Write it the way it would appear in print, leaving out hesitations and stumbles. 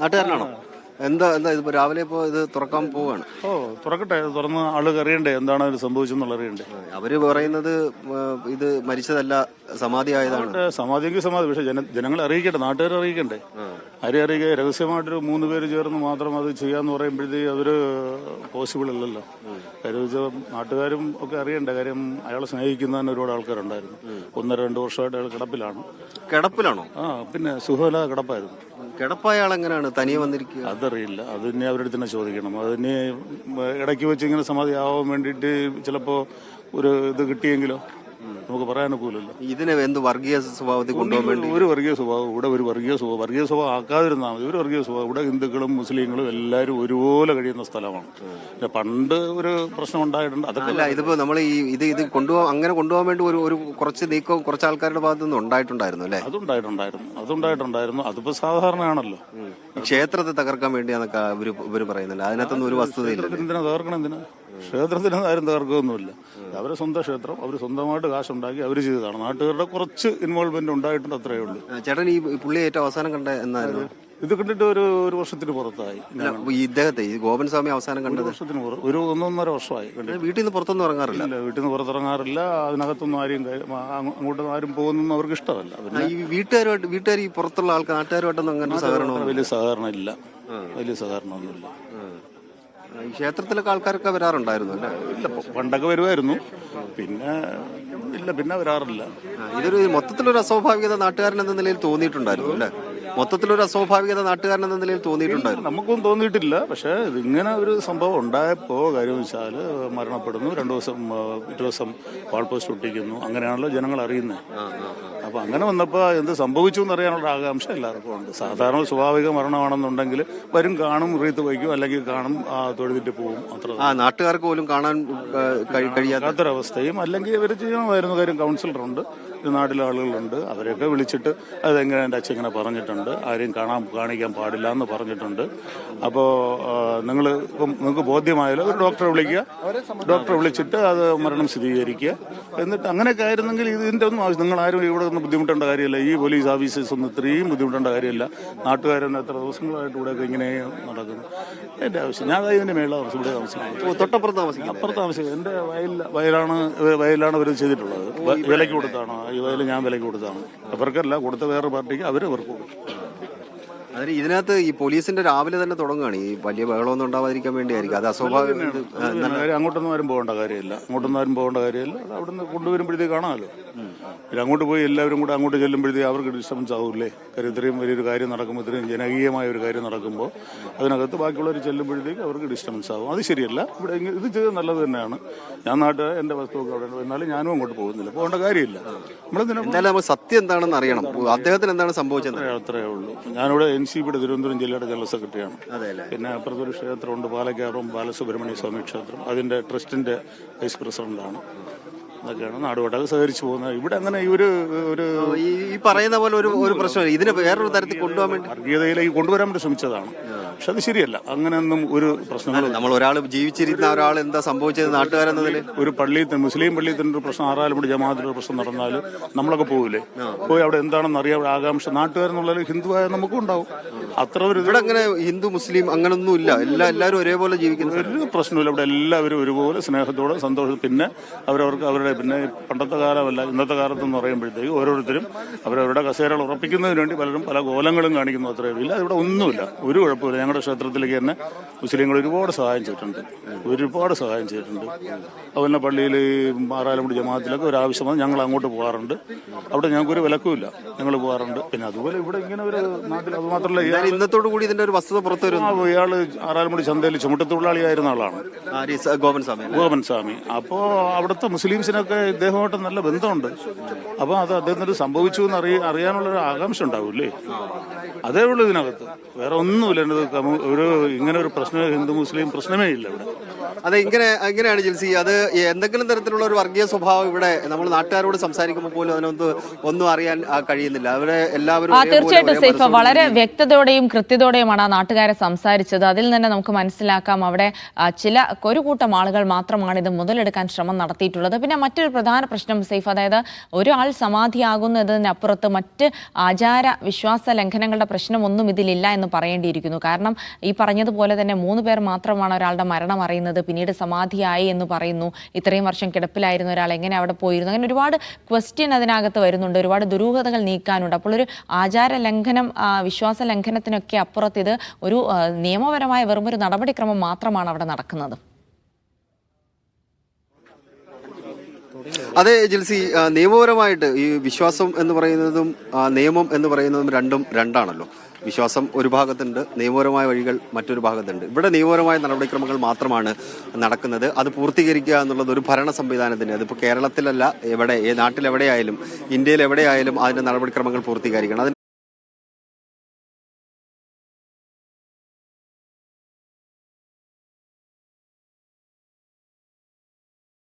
നാട്ടുകാരനാണോ? എന്താ എന്താ ഇതിപ്പോ രാവിലെ ഇപ്പോ ഇത് തുറക്കാൻ പോവാണ്. തുറക്കട്ടെ, തുറന്ന് ആള് അറിയണ്ടേ എന്താണ് അതിന് സംഭവിച്ചെന്നുള്ള അറിയണ്ടേ. അവര് പറയുന്നത് ഇത് മരിച്ചതല്ല, സമാധി ആയതാണ്. സമാധിക്ക് സമാധി, പക്ഷെ ജനങ്ങളെ അറിയിക്കട്ടെ, നാട്ടുകാരെ അറിയിക്കണ്ടേ. ആരെ അറിയിക്കുക? രഹസ്യമായിട്ടൊരു 3 പേര് ചേർന്ന് മാത്രം അത് ചെയ്യാന്ന് പറയുമ്പോഴത്തേക്ക് അതൊരു പോസിബിൾ അല്ലല്ലോ. കാര്യം നാട്ടുകാരും ഒക്കെ അറിയണ്ടേ. കാര്യം അയാളെ സ്നേഹിക്കുന്ന ഒരുപാട് ആൾക്കാരുണ്ടായിരുന്നു. 1-2 വർഷമായിട്ട് അയാൾ കിടപ്പിലാണ്. കിടപ്പിലാണോ? പിന്നെ സുഖമില്ലാതെ കിടപ്പായിരുന്നു. കിടപ്പായ ആളെങ്ങനെയാണ് തനിയെ വന്നിരിക്കുക? അതറിയില്ല, അത് ഇനി അവരുടെ തന്നെ ചോദിക്കണം. അതിന് ഇടയ്ക്ക് വെച്ച് ഇങ്ങനെ സമാധി ആവാൻ വേണ്ടിയിട്ട് ചിലപ്പോ ഒരു ഇത് കിട്ടിയെങ്കിലോ നമുക്ക് പറയാനൊക്കില്ലല്ലോ. ഇതിനെ എന്ത് വർഗീയ സ്വഭാവത്തിൽ കൊണ്ടുപോകാൻ വേണ്ടി ഒരു വർഗീയ സ്വഭാവം ഇവിടെ, ഒരു വർഗീയ സ്വഭാവം ആക്കാതിരുന്നാൽ മതി. ഒരു വർഗീയ സ്വഭാവം ഇവിടെ ഹിന്ദുക്കളും മുസ്ലിങ്ങളും എല്ലാവരും ഒരുപോലെ കഴിയുന്ന സ്ഥലമാണ്. പണ്ട് ഒരു പ്രശ്നം ഉണ്ടായിട്ടുണ്ട്. അതൊക്കെ അല്ല, ഇതിപ്പോ നമ്മൾ ഇത് കൊണ്ടുപോകാൻ അങ്ങനെ കൊണ്ടുപോകാൻ വേണ്ടി ഒരു കുറച്ച് നീക്കം കുറച്ച് ആൾക്കാരുടെ ഭാഗത്തു നിന്ന് ഉണ്ടായിട്ടുണ്ടായിരുന്നു അല്ലേ? അതുണ്ടായിട്ടുണ്ടായിരുന്നു. അതിപ്പോ സാധാരണയാണല്ലോ. ക്ഷേത്രത്തെ തകർക്കാൻ വേണ്ടിയാന്നൊക്കെ ഇവര് പറയുന്നില്ല. അതിനകത്തൊന്നും ഒരു വസ്തുതയില്ല. എന്തിനാ തകർക്കണം? എന്തിനാ? ക്ഷേത്രത്തിന് ആരും തകർക്കുകയൊന്നുമില്ല. അവരെ സ്വന്തം ക്ഷേത്രം, അവർ സ്വന്തമായിട്ട് കാശുണ്ടാക്കി അവർ ചെയ്തതാണ്. നാട്ടുകാരുടെ കുറച്ച് ഇൻവോൾവ്മെന്റ് ഉണ്ടായിട്ടുണ്ട്, അത്രയേ ഉള്ളൂ. ചേട്ടൻ ഈ പുള്ളി ഏറ്റവും അവസാനം കണ്ട എന്നായിരുന്നു? ഇത് കണ്ടിട്ട് ഒരു വർഷത്തിന് പുറത്തായി. ഇദ്ദേഹത്തെ ഈ ഗോപൻ സ്വാമി അവസാനം കണ്ടത് വർഷത്തിന് ഒരു 1-1.5 വർഷമായി. വീട്ടിൽ നിന്ന് പുറത്തൊന്നും ഇറങ്ങാറില്ല? വീട്ടിൽ നിന്ന് പുറത്തിറങ്ങാറില്ല. അതിനകത്തൊന്നും ആരും അങ്ങോട്ടൊന്നും ആരും പോകുന്നൊന്നും അവർക്ക് ഇഷ്ടമല്ല. ഈ വീട്ടുകാർ ഈ പുറത്തുള്ള ആൾക്കാർ നാട്ടുകാരുമായിട്ടൊന്നും അങ്ങനെ സഹകരണം വലിയ സഹകരണം ഇല്ല. വലിയ സഹകരണമൊന്നുമില്ല. ഈ ക്ഷേത്രത്തിലൊക്കെ ആൾക്കാരൊക്കെ വരാറുണ്ടായിരുന്നു അല്ലേ? ഇല്ല, പണ്ടൊക്കെ വരുമായിരുന്നു, പിന്നെ വരാറില്ല. ഇതൊരു മൊത്തത്തിലൊരു അസ്വാഭാവികത നാട്ടുകാരൻ എന്ന നിലയിൽ തോന്നിയിട്ടുണ്ടായിരുന്നു അല്ലേ? മൊത്തത്തിലൊരു അസ്വാഭാവികത നാട്ടുകാരൻ എന്ന നിലയിൽ തോന്നിയിട്ടുണ്ടായിരുന്നു. നമുക്കൊന്നും തോന്നിയിട്ടില്ല. പക്ഷെ ഇങ്ങനെ ഒരു സംഭവം ഉണ്ടായപ്പോ കാര്യം വെച്ചാൽ മരണപ്പെടുന്നു, 2 ദിവസം വാൾ പോസ്റ്റ് ഒട്ടിക്കുന്നു, അങ്ങനെയാണല്ലോ ജനങ്ങൾ അറിയുന്നത്. അപ്പൊ അങ്ങനെ വന്നപ്പോ എന്ത് സംഭവിച്ചു എന്നറിയാനുള്ള ആകാംക്ഷ എല്ലാവർക്കും ഉണ്ട്. സാധാരണ സ്വാഭാവിക മരണമാണെന്നുണ്ടെങ്കിൽ വരും, കാണും, റീത്ത് വയ്ക്കും, അല്ലെങ്കിൽ കാണും, തൊഴുതിട്ട് പോകും. അത്ര നാട്ടുകാർക്ക് പോലും കാണാൻ കഴിയാത്തൊരവസ്ഥയും. അല്ലെങ്കിൽ ഇവർ ചെയ്യണമായിരുന്നു. കാര്യം കൗൺസിലറുണ്ട്, നാട്ടിലെ ആളുകളുണ്ട്, അവരെയൊക്കെ വിളിച്ചിട്ട് അതെങ്ങനെ എൻ്റെ അച്ഛൻ ഇങ്ങനെ പറഞ്ഞിട്ടുണ്ട്, ആരെയും കാണിക്കാൻ പാടില്ല എന്ന് പറഞ്ഞിട്ടുണ്ട്. അപ്പോൾ നിങ്ങൾക്ക് ബോധ്യമായാലും ഒരു ഡോക്ടറെ വിളിക്കുക, ഡോക്ടറെ വിളിച്ചിട്ട് അത് മരണം സ്ഥിരീകരിക്കുക. എന്നിട്ട് അങ്ങനെയൊക്കെ ആയിരുന്നെങ്കിൽ ഇതിൻ്റെ ഒന്നും ആവശ്യം, നിങ്ങൾ ആരും ഇവിടെ ഒന്നും ബുദ്ധിമുട്ടേണ്ട കാര്യമില്ല. ഈ പോലീസ് ഓഫീസേഴ്സ് ഒന്നും ഇത്രയും ബുദ്ധിമുട്ടേണ്ട കാര്യമില്ല. നാട്ടുകാരെന്നെ എത്ര ദിവസങ്ങളായിട്ട് ഇവിടെയൊക്കെ ഇങ്ങനെ നടക്കുന്നു. എൻ്റെ ആവശ്യം, ഞാൻ ഇതിൻ്റെ മേളിലാണ് ഇവിടെ താമസിക്കുന്നത്. തൊട്ടപ്പുറത്ത് താമസിക്കുന്നത് എൻ്റെ വയലാണ് ഇവർ ചെയ്തിട്ടുള്ളത്. വിലയ്ക്ക് കൊടുത്താണ് ഈ വയൽ, ഞാൻ വിലയ്ക്ക് കൊടുത്താണ്. അവർക്കല്ല കൊടുത്ത വേറെ പാർട്ടിക്ക്, അവർക്ക് കൊടുക്കും. അതിന് ഇതിനകത്ത് ഈ പോലീസിന്റെ രാവിലെ തന്നെ തുടങ്ങുകയാണ് ഈ വലിയ ബഹളമൊന്നും ഉണ്ടാവാതിരിക്കാൻ വേണ്ടിയായിരിക്കും. അത് അസ്വാഭാവികം. അങ്ങോട്ടൊന്നും ആരും പോകേണ്ട കാര്യമില്ല. അവിടുന്ന് കൊണ്ടുവരുമ്പോഴത്തേക്ക് കാണാമല്ലോ. പിന്നെ അങ്ങോട്ട് പോയി എല്ലാവരും കൂടെ അങ്ങോട്ട് ചെല്ലുമ്പോഴത്തേക്ക് അവർക്ക് ഡിസ്റ്റർബൻസ് ആവൂല്ലേ. കാര്യം ഇത്രയും വലിയൊരു കാര്യം നടക്കുമ്പോൾ, ഇത്രയും ജനകീയമായ ഒരു കാര്യം നടക്കുമ്പോൾ അതിനകത്ത് ബാക്കിയുള്ളവർ ചെല്ലുമ്പോഴത്തേക്ക് അവർക്ക് ഡിസ്റ്റർബൻസ് ആവും. അത് ശരിയല്ല. ഇവിടെ ഇത് ചെയ്ത് നല്ലത് തന്നെയാണ്. ഞാൻ നാട്ടുകാർ എൻ്റെ വസ്തുവൊക്കെ അവിടെ എന്നാലും ഞാനും അങ്ങോട്ട് പോകുന്നില്ല, പോകേണ്ട കാര്യമില്ല. നമ്മൾ സത്യം എന്താണെന്ന് അറിയണം. അദ്ദേഹത്തിന് എന്താണ് സംഭവിച്ചത്? അത്രയേ ഉള്ളൂ. ഞാനിവിടെ NCPയുടെ തിരുവനന്തപുരം ജില്ലയുടെ ജനറൽ സെക്രട്ടറിയാണ്. പിന്നെ അപ്പുറത്തൊരു ക്ഷേത്രമുണ്ട്, പാലക്കാടും ബാലസുബ്രഹ്മണ്യ സ്വാമി ക്ഷേത്രം, അതിന്റെ ട്രസ്റ്റിന്റെ വൈസ് പ്രസിഡന്റാണ്. അതൊക്കെയാണ് നാടുമായിട്ടൊക്കെ സഹകരിച്ചു പോകുന്നത്. ഇവിടെ അങ്ങനെ ഈ പറയുന്ന പോലെ ഒരു പ്രശ്നം ഇതിനെ വേറൊരു തരത്തിൽ കൊണ്ടുപോകാൻ വേണ്ടി വർഗീയതയിലേക്ക് കൊണ്ടുവരാൻ വേണ്ടി ശ്രമിച്ചതാണ്. പക്ഷെ അത് ശരിയല്ല. അങ്ങനെയൊന്നും ഒരു പ്രശ്നങ്ങളും, നമ്മൾ ഒരാൾ ജീവിച്ചിരുന്ന ഒരാൾ എന്താ സംഭവിച്ചത് നാട്ടുകാരെന്നതിൽ ഒരു മുസ്ലിം പള്ളിയിൽ തന്നെ ഒരു പ്രശ്നം, ആറാലപ്പുഴ ജമാഅത്തിലൊരു പ്രശ്നം നടന്നാൽ നമ്മളൊക്കെ പോകില്ലേ? പോയി അവിടെ എന്താണെന്ന് അറിയാൻ ആകാംക്ഷ നാട്ടുകാരെന്നുള്ളത് ഹിന്ദുവായ നമുക്കും ഉണ്ടാവും. അത്ര ഒരു ഇവിടെ അങ്ങനെ ഹിന്ദു മുസ്ലിം അങ്ങനൊന്നും ഇല്ല. എല്ലാവരും ഒരേപോലെ ജീവിക്കുന്ന ഒരു പ്രശ്നമില്ല. ഇവിടെ എല്ലാവരും ഒരുപോലെ സ്നേഹത്തോടെ സന്തോഷം. പിന്നെ അവരുടെ പിന്നെ പണ്ടത്തെ കാലമല്ല, ഇന്നത്തെ കാലത്തെന്ന് പറയുമ്പോഴത്തേക്ക് ഓരോരുത്തരും അവരവരുടെ കസേരകൾ ഉറപ്പിക്കുന്നതിന് വേണ്ടി പലരും പല കോലങ്ങളും കാണിക്കുന്നു. അത്രയേ ഇല്ല. ഇവിടെ ഒന്നുമില്ല, ഒരു കുഴപ്പമില്ല. ഞങ്ങളുടെ ക്ഷേത്രത്തിലേക്ക് തന്നെ മുസ്ലിങ്ങൾ ഒരുപാട് സഹായം ചെയ്തിട്ടുണ്ട്. അതുപോലെ പള്ളിയിൽ ആറാലപ്പുഴ ജമാഅത്തിലൊക്കെ ഒരു ആവശ്യം വന്ന് ഞങ്ങൾ അങ്ങോട്ട് പോകാറുണ്ട്. അവിടെ ഞങ്ങൾക്കൊരു വിലക്കുമില്ല, ഞങ്ങൾ പോകാറുണ്ട്. പിന്നെ അതുപോലെ ഇവിടെ ഇങ്ങനെ ഒരു നാട്ടിൽ, അത് മാത്രമല്ല ഇന്നത്തോടു കൂടി ഇതിന്റെ ഒരു വസ്തുത പുറത്തു വരും. ഇയാള് ആറാലപ്പുഴ ചന്തയിൽ ചുമട്ടുതൊഴിലാളിയായിരുന്ന ആളാണ്, ഗോപൻ സ്വാമി. അപ്പോൾ അവിടുത്തെ മുസ്ലിംസിനൊക്കെ ഇദ്ദേഹമായിട്ട് നല്ല ബന്ധമുണ്ട്. അപ്പോൾ അത് അദ്ദേഹത്തിന് സംഭവിച്ചു എന്ന് അറിയാനുള്ളൊരു ആകാംക്ഷ ഉണ്ടാവൂല്ലേ? അതേ ഉള്ളൂ ഇതിനകത്ത്, വേറെ ഒന്നുമില്ല. ഒരു ഇങ്ങനെ ഒരു പ്രശ്നം, ഹിന്ദു മുസ്ലിം പ്രശ്നമേ ഇല്ല ഇവിടെ. അതെ, ഇങ്ങനെയാണ് ജിൽസി. അത് എന്തെങ്കിലും തരത്തിലുള്ള ഒരു വർഗീയ സ്വഭാവം ഇവിടെ നമ്മൾ നാട്ടുകാരോട് സംസാരിക്കുമ്പോൾ പോലും ഒന്നും അറിയാൻ കഴിയുന്നില്ല. അവിടെ എല്ലാവരും തീർച്ചയായിട്ടും സൈഫ വളരെ വ്യക്തതയോടെയും കൃത്യതയോടെയുമാണ് ആ നാട്ടുകാരെ സംസാരിച്ചത്. അതിൽ തന്നെ നമുക്ക് മനസ്സിലാക്കാം അവിടെ ഒരു കൂട്ടം ആളുകൾ മാത്രമാണ് ഇത് മുതലെടുക്കാൻ ശ്രമം നടത്തിയിട്ടുള്ളത്. പിന്നെ മറ്റൊരു പ്രധാന പ്രശ്നം സെയ്ഫ്, അതായത് ഒരാൾ സമാധിയാകുന്നതിനപ്പുറത്ത് മറ്റ് ആചാര വിശ്വാസ ലംഘനങ്ങളുടെ പ്രശ്നമൊന്നും ഇതിലില്ല എന്ന് പറയേണ്ടിയിരിക്കുന്നു. കാരണം ഈ പറഞ്ഞതുപോലെ തന്നെ 3 പേർ മാത്രമാണ് ഒരാളുടെ മരണം അറിയുന്നത്, പിന്നീട് സമാധിയായി എന്ന് പറയുന്നു. ഇത്രയും വർഷം കിടപ്പിലായിരുന്ന ഒരാൾ എങ്ങനെ അവിടെ പോയിരുന്നു? അങ്ങനെ ഒരുപാട് ക്വസ്റ്റ്യൻ അതിനകത്ത് വരുന്നുണ്ട്, ഒരുപാട് ദുരൂഹതകൾ നീക്കാനുണ്ട്. അപ്പോൾ ഒരു ആചാര ലംഘനം, വിശ്വാസ ലംഘനത്തിനൊക്കെ അപ്പുറത്ത് ഇത് ഒരു നിയമപരമായ വെറുമൊരു നടപടിക്രമം മാത്രമാണ് അവിടെ നടക്കുന്നത്. അതെ ജിൽസി, നിയമപരമായിട്ട് ഈ വിശ്വാസം എന്ന് പറയുന്നതും നിയമം എന്ന് പറയുന്നതും രണ്ടാണല്ലോ. വിശ്വാസം ഒരു ഭാഗത്തുണ്ട്, നിയമപരമായ വഴികൾ മറ്റൊരു ഭാഗത്തുണ്ട്. ഇവിടെ നിയമപരമായ നടപടിക്രമങ്ങൾ മാത്രമാണ് നടക്കുന്നത്. അത് പൂർത്തീകരിക്കുക എന്നുള്ളത് ഒരു ഭരണ സംവിധാനത്തിന്, അതിപ്പോൾ കേരളത്തിലല്ല, നാട്ടിലെവിടെയായാലും ഇന്ത്യയിൽ എവിടെയായാലും അതിന്റെ നടപടിക്രമങ്ങൾ പൂർത്തീകരിക്കണം.